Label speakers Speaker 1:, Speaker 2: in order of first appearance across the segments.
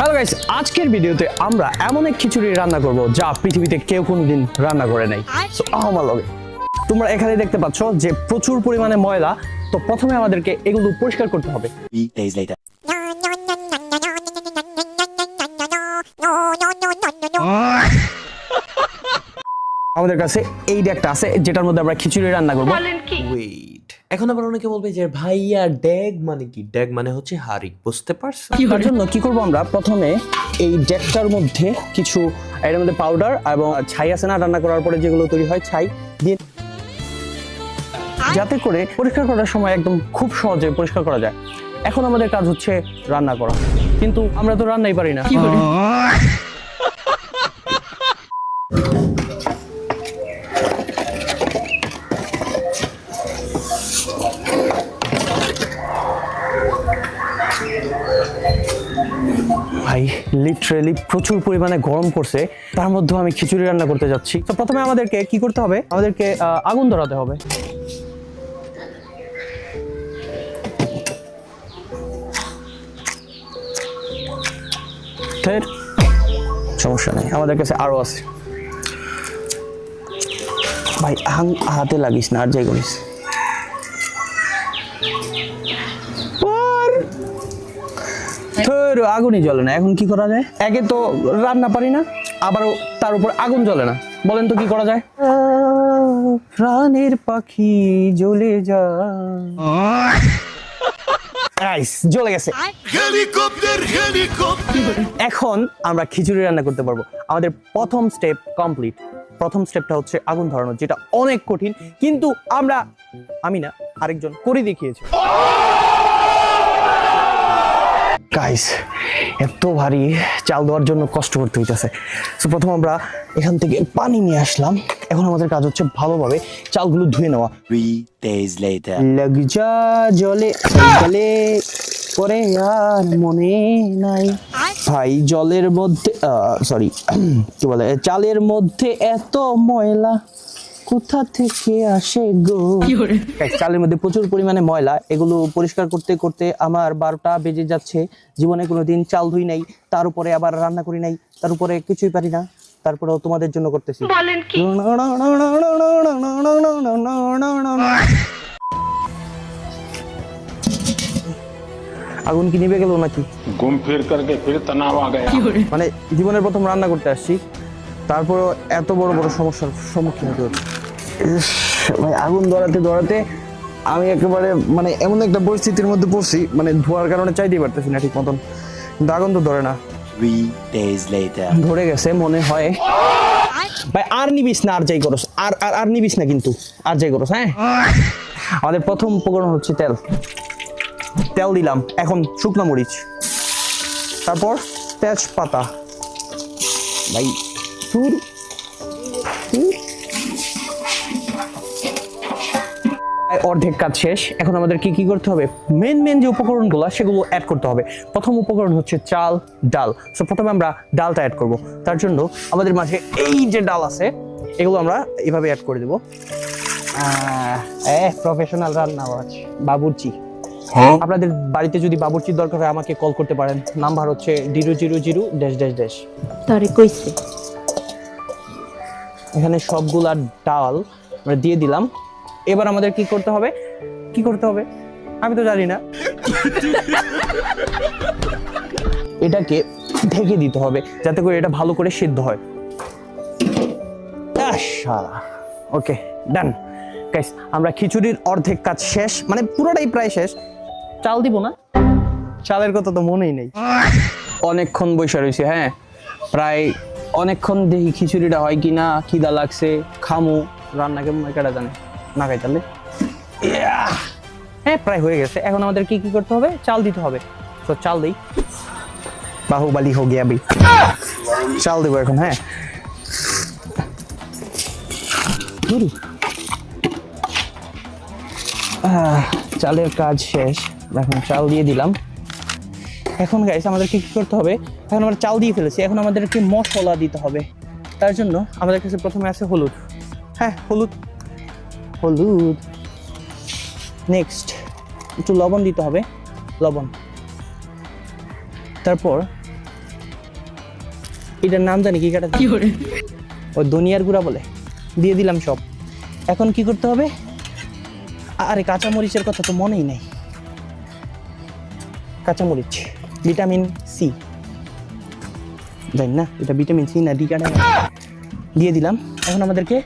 Speaker 1: Hello guys, আজকের ভিডিওতে আমরা এমন এক খিচুড়ি রান্না করব যা পৃথিবীতে কেউ কোনোদিন রান্না করে নাই। সো আমার লগে তোমরা এখানে দেখতে পাচ্ছ যে প্রচুর পরিমাণে ময়লা। তো প্রথমে আমাদেরকে এগুলো পরিষ্কার করতে হবে।
Speaker 2: 3 days later.
Speaker 1: আমাদের কাছে এই ডেকটা আছে যেটার মধ্যে আমরা খিচুড়ি রান্না করব।
Speaker 3: ওয়েট, এখন আবার অনেকে বলবে যে ভাইয়া ড্যাগ মানে কি? ড্যাগ মানে হচ্ছে হাঁড়ি, বুঝতে পারছো?
Speaker 1: তার জন্য কি করব আমরা প্রথমে এই ডেকটার মধ্যে কিছু এর মধ্যে পাউডার এবং ছাই আছে না, রান্না করার পরে যেগুলো তৈরি হয় ছাই দিয়ে, যাতে করে পরিষ্কার করার সময় একদম খুব সহজে পরিষ্কার করা যায়। এখন আমাদের কাজ হচ্ছে রান্না করা, কিন্তু আমরা তো রান্নাই পারি না। ভাই লিটারেলি প্রচুর পরিমাণে গরম করছে, তার মধ্যে আমি খিচুড়ি রান্না করতে যাচ্ছি। তো প্রথমে আমাদেরকে কি করতে হবে, আমাদেরকে আগুন ধরাতে হবে। সমস্যা নেই, আমাদের কাছে আরো আছে। ভাই হাতে লাগিস না, আর যাই করিস। আগুনই জ্বলে না, এখন কি করা যায়? একে তো রান্না পারি না, আবারও তার উপর আগুন জ্বলে না। বলেন তো কি করা যায়? প্রাণের পাখি জ্বলে যা। জ্বলে গেছে। এখন আমরা খিচুড়ি রান্না করতে পারবো। আমাদের প্রথম স্টেপ কমপ্লিট। প্রথম স্টেপটা হচ্ছে আগুন ধরানো, যেটা অনেক কঠিন, কিন্তু আমি না, আরেকজন করে দেখিয়েছে। গাইস, এত ভারী চাল দেওয়ার জন্য কষ্ট করতে হইতেছে। সো প্রথম আমরা এখান থেকে পানি নিয়ে আসলাম। এখন আমাদের কাজ হচ্ছে ভালোভাবে চালগুলো ধুয়ে নেওয়া।
Speaker 2: 3 days later.
Speaker 1: লগ যা জলে জলে পরে আর মনে নাই। ভাই জলের মধ্যে সরি কি বলে, চালের মধ্যে এত ময়লা কোথা থেকে আসে গো? চালের মধ্যে প্রচুর পরিমাণে ময়লা, এগুলো পরিষ্কার করতে করতে আমার 12টা বেজে যাচ্ছে। জীবনে কোনোদিন চাল ধুই নাই, তার উপরে আবার রান্না করি নাই, তার উপরে কিছুই পারি না, তারপরেও তোমাদের জন্য করতেছি। আগুন কি নিভে গেল নাকি?
Speaker 4: घूम फिर करके फिर तनाव आ गया।
Speaker 1: মানে জীবনের প্রথম রান্না করতে আসছি, তারপরও এত বড় বড় সমস্যার সম্মুখীন হতে হচ্ছে। ভাই আগুন ধরাতে আমি একেবারে মানে এমন একটা পরিস্থিতির মধ্যে পড়ছি, মানে ধোয়ার কারণে চাইতেই পারতেছি না ঠিক মতন, কিন্তু আগুন তো ধরে না।
Speaker 2: 3 days later.
Speaker 1: ধরে গেছে মনে হয়। ভাই আর নিবিস না, আর যাই করস, আর নিবিস না, কিন্তু আর যাই করস। হ্যাঁ, আমাদের প্রথম উপকরণ হচ্ছে তেল দিলাম। এখন শুকনো মরিচ, তারপর তেজপাতা। ভাই অর্ধেক কাজ শেষ। এখন আমাদের কি করতে হবে, মেন যে উপকরণগুলো সেগুলো অ্যাড করতে হবে। প্রথম উপকরণ হচ্ছে চাল, ডাল। সো প্রথমে আমরা ডালটা অ্যাড করব। তার জন্য আমাদের মাঝে এই যে ডাল আছে, এগুলো আমরা এভাবে অ্যাড করে দেবো। প্রফেশনাল রান্নাবাজ বাবুর্চি। আপনাদের বাড়িতে যদি বাবুর্চির দরকার হয় আমাকে কল করতে পারেন, নাম্বার হচ্ছে 000-।
Speaker 5: তারে কইছে।
Speaker 1: এখানে সবগুলা ডাল আমরা দিয়ে দিলাম। এবার আমাদের কি করতে হবে আমি তো জানি না। এটাকে ঢেকে দিতে হবে যাতে করে এটা ভালো করে সিদ্ধ হয়। ওকে, ডান গাইস, আমরা খিচুড়ির অর্ধেক কাজ শেষ, মানে পুরোটাই প্রায় শেষ। চাল দিব না, চালের কথা তো মনেই নেই। অনেকক্ষণ বসে রয়েছে, হ্যাঁ প্রায় অনেকক্ষণ, দেখি খিচুড়িটা হয় কিনা, খিদা লাগছে, খামু। রান্না কেমন কেটা জানে, না খাই তাহলে। হ্যাঁ প্রায় হয়ে গেছে। এখন আমাদের কি করতে হবে, চাল দিতে হবে। তো চাল দিই, বাহুবালি হো গিয়া ভাই। চাল দেবো এখন। হ্যাঁ, চালের কাজ শেষ, এখন চাল দিয়ে দিলাম। এখন গাইস আমাদের কি করতে হবে, এখন আমরা চাল দিয়ে ফেলেছি, এখন আমাদেরকে মশলা দিতে হবে। তার জন্য আমাদের কাছে প্রথমে আছে হলুদ। হ্যাঁ, হলুদ। নেক্সট একটু লবণ দিতে হবে, লবণ। তারপর এটার নাম জানি কি কাটা ওই দুনিয়ার গুঁড়া বলে, দিয়ে দিলাম সব। এখন কি করতে হবে? আরে কাঁচামরিচের কথা তো মনেই নাই। কাঁচামরিচ, ভিটামিন সি, জানি না এটা ভিটামিন সি না ডি কাটা, দিয়ে দিলাম। এখন আমাদেরকে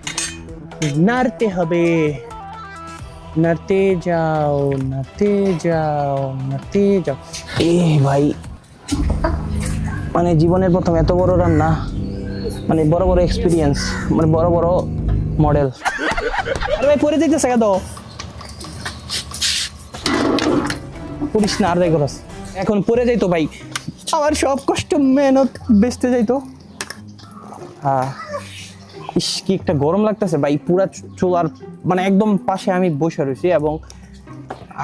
Speaker 1: নাড়তে হবে, নাড়তে যাও, নাড়তে যাও, নাড়তে যাও। এ ভাই, মানে জীবনের প্রথম এত বড় রান্না, মানে বড় বড় এক্সপিরিয়েন্স, মানে বড় বড় মডেল। আরে ভাই পরে দেখতেছে কেন? পুলিশ না আর যাই করস, এখন পরে যাইতো ভাই, আমার সব কষ্ট মেহনত বেচতে যাইতো। হ্যাঁ, ইস কি একটা গরম লাগতেছে ভাই, পুরা চুলার মানে একদম পাশে আমি বসে রয়েছি এবং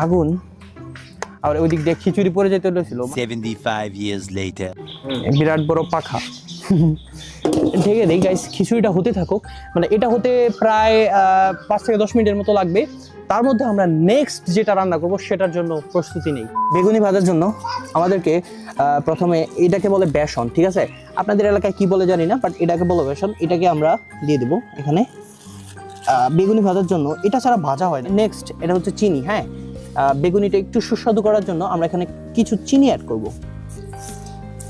Speaker 1: আগুন, আর ওই দিক দিয়ে খিচুড়ি পরে যেতে হয়েছিল।
Speaker 2: 75 years later.
Speaker 1: বিরাট বড় পাখা। ঠিক আছে গাইস, খিচুড়িটা হতে থাকুক, মানে এটা হতে প্রায় 5 থেকে 10 মিনিটের মতো লাগবে। তার মধ্যে আমরা নেক্সট যেটা রান্না করব সেটার জন্য প্রস্তুতি নেই। বেগুনি ভাজার জন্য আমাদেরকে প্রথমে এটাকে বলে বেসন, ঠিক আছে? আপনাদের এলাকায় কি বলে জানি না, বাট এটাকে বলে বেসন। এটাকে আমরা দিয়ে দেবো এখানে বেগুনি ভাজার জন্য। এটা ছাড়া ভাজা হয় না। নেক্সট এটা হচ্ছে চিনি। হ্যাঁ, বেগুনিটা একটু সুস্বাদু করার জন্য আমরা এখানে কিছু চিনি অ্যাড করব।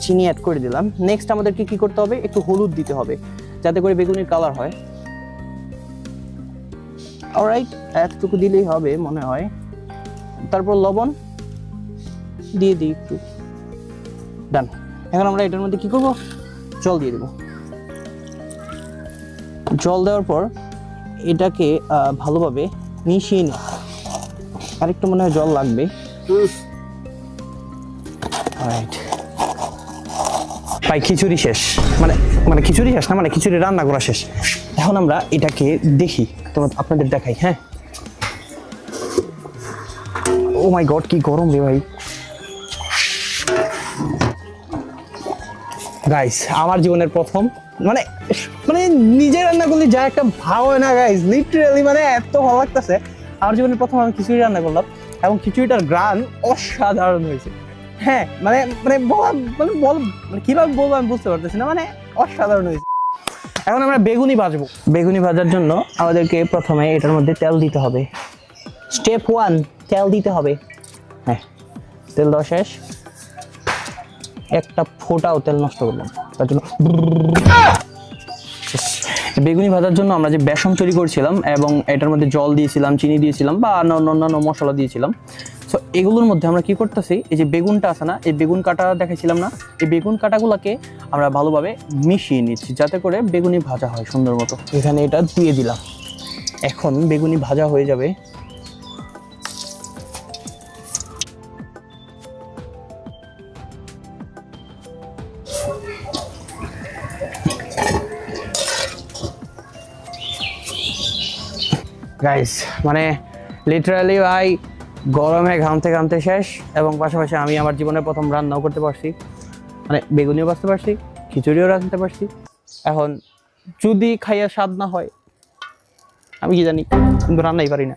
Speaker 1: চিনি অ্যাড করে দিলাম। নেক্সট আমাদেরকে কি করতে হবে? একটু হলুদ দিতে হবে যাতে করে বেগুনির কালার হয়। অলরাইট, এতটুকু দিলেই হবে মনে হয়। তারপর লবণ দিয়ে দিই একটু, ডান। এখন আমরা এটার মধ্যে কি করব? জল দিয়ে দেব। জল দেওয়ার পর এটাকে ভালোভাবে মিশিয়ে নিই। আরেকটু মনে হয় জল লাগবে। অলরাইট ভাই, খিচুড়ি শেষ, মানে খিচুড়ি শেষ না, মানে খিচুড়ি রান্না করা শেষ। এখন আমরা এটাকে দেখি, আপনাদের দেখাই। হ্যাঁ, ও মাই গড কি গরম রে ভাই। গাইস, আমার জীবনের প্রথম, মানে নিজে রান্না করলে যা একটা ভাব হয় না গাইস, লিটারালি মানে এত ভালো লাগতেছে। আমার জীবনের প্রথম আমি খিচুড়ি রান্না করলাম এবং খিচুড়িটার গ্রান অসাধারণ হয়েছে। হ্যাঁ, মানে কিভাবে বলবো আমি বুঝতে পারতেছি না, মানে অসাধারণ হয়েছে। এখন আমরা বেগুনি ভাজবো। বেগুনি ভাজার জন্য আমাদেরকে প্রথমে এটার মধ্যে তেল দিতে হবে। স্টেপ 1, তেল দিতে হবে। হ্যাঁ, তেল দেওয়া শেষ। একটা ফোঁটাও তেল নষ্ট করলাম তার জন্য। বেগুনি ভাজার জন্য আমরা যে বেসন তৈরি করছিলাম এবং এটার মধ্যে জল দিয়েছিলাম, চিনি দিয়েছিলাম বা অন্যান্য মশলা দিয়েছিলাম। সো এগুলোর মধ্যে আমরা কি করতেছি, এই যে বেগুনটা আছে না, এই বেগুন কাটা দেখাইছিলাম না, এই বেগুন কাটাগুলোকে আমরা ভালোভাবে মিশিয়ে নিচ্ছি যাতে করে বেগুনি ভাজা হয় সুন্দর মতো। এখানে এটা দিয়ে দিলাম। এখন বেগুনি ভাজা হয়ে যাবে। গাইস, মানে লিটারালি ভাই গরমে ঘামতে ঘামতে শেষ, এবং পাশাপাশি আমি আমার জীবনের প্রথম রান্নাও করতে পারছি, মানে বেগুনিও বাঁচতে পারছি, খিচুড়িও রাঁধতে পারছি। এখন যদি খাইয়া স্বাদ না হয় আমি কি জানি, কিন্তু রান্নাই পারি না।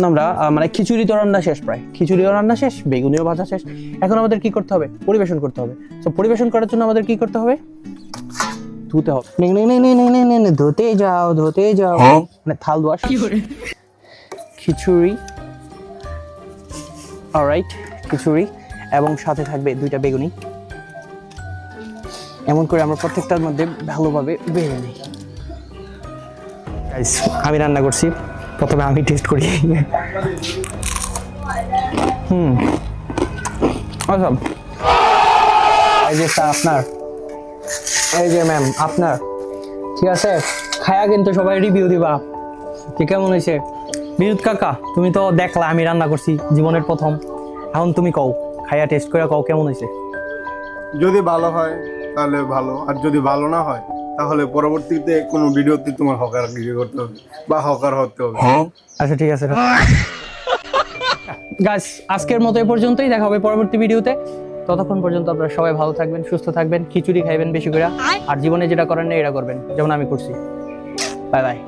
Speaker 1: আমরা মানে খিচুড়ি তো রান্না শেষ, প্রায় খিচুড়িও রান্না শেষ, বেগুনিও ভাজা শেষ। এখন আমাদের কি করতে হবে? পরিবেশন করতে হবে। তো পরিবেশন করার জন্য আমাদের কি করতে হবে? ধুতে হবে। ধুতে যাও, ধুতে যাও, মানে থাল ধোয়া। খিচুড়ি, অলরাইট, খিচুড়ি এবং সাথে থাকবে 2টা বেগুনি। এমন করে আমরা প্রত্যেকটার মধ্যে ভালোভাবে বেড়ে নিই। গাইস, আমি রান্না করছি, প্রথমে আমি টেস্ট করি। অসম। এই যে স্যার আপনার, এই যে ম্যাম আপনার, ঠিক আছে? খায়া কিন্তু সবাই রিভিউ দিবা যে কেমন হয়েছে। বিদ্যুৎ কাকা, তুমি তো দেখলা আমি রান্না করছি জীবনের প্রথম, এখন তুমি কও, খায়া টেস্ট করে কও কেমন হয়েছে।
Speaker 5: যদি ভালো হয় তাহলে ভালো, আর যদি ভালো না হয় তাহলে পরবর্তীতে কোনো ভিডিওতে তোমার হকার করতে হবে বা হকার হতে হবে।
Speaker 1: আচ্ছা ঠিক আছে গাইস, আজকের মতো এই পর্যন্তই। দেখা হবে পরবর্তী ভিডিওতে। ততক্ষণ পর্যন্ত আপনারা সবাই ভালো থাকবেন, সুস্থ থাকবেন, খিচুড়ি খাইবেন বেশি করে, আর জীবনে যেটা করেন না এটা করবেন, যেমন আমি করছি। Bye bye.